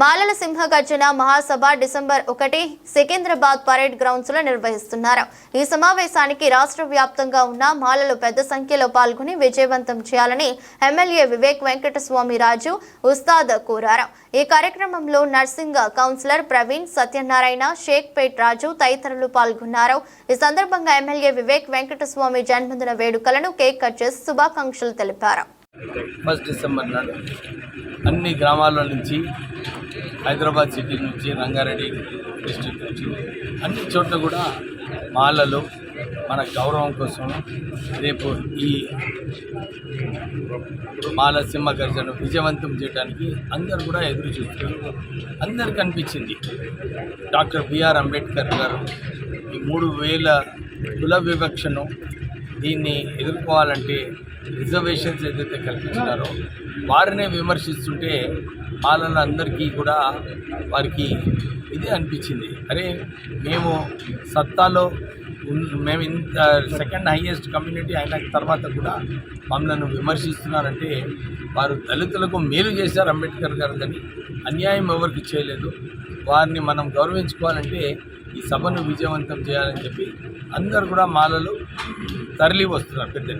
మాలల సింహగర్జన మహాసభ December 1 Secunderabad parade grounds లో నిర్వహిస్తున్నారు. ఈ సమావేశానికి రాష్ట్ర వ్యాప్తంగా ఉన్న మాలలు పెద్ద సంఖ్యలో పాల్గొని విజయవంతం చేయాలని ఎమ్మెల్యే వివేక్ వెంకటస్వామి రాజు ఉస్తాద్ కోరారు. ఈ కార్యక్రమంలో నర్సింగ్ కౌన్సిలర్ ప్రవీణ్, సత్యనారాయణ, షేక్పేట్ రాజు తదితరులు పాల్గొన్నారు. ఈ సందర్భంగా ఎమ్మెల్యే వివేక్ వెంకటస్వామి జన్మదిన వేడుకలను కేక్ కట్ చేసి శుభాకాంక్షలు తెలిపారు. 1 డిసెంబర్ నాడు అన్ని గ్రామాల నుంచి, హైదరాబాద్ సిటీ నుంచి, రంగారెడ్డి డిస్ట్రిక్ట్ నుంచి అన్ని చోట్ల కూడా మాలలు మన గౌరవం కోసం రేపు ఈ మాల సింహ గర్జన విజయవంతం చేయడానికి అందరూ కూడా ఎదురు చూస్తున్నారు. అందరికీ అనిపించింది డాక్టర్ బిఆర్ అంబేద్కర్ గారు ఈ 3000 కుల వివక్షను దీన్ని ఎదుర్కోవాలంటే రిజర్వేషన్స్ ఏదైతే కల్పించినారో వారినే విమర్శిస్తుంటే మాలలందరికీ కూడా వారికి ఇదే అనిపించింది, అరే మేము సత్తాలో మేము ఇంత సెకండ్ హైయెస్ట్ కమ్యూనిటీ అయిన తర్వాత కూడా మమ్మల్ని విమర్శిస్తున్నారంటే వారు దళితులకు మేలు చేశారు అంబేద్కర్ గారు, కానీ అన్యాయం ఎవరికి చేయలేదు. వారిని మనం గౌరవించుకోవాలంటే ఈ సభను విజయవంతం చేయాలని చెప్పి అందరు కూడా మాలలు తరలి వస్తున్నారు పెద్ద.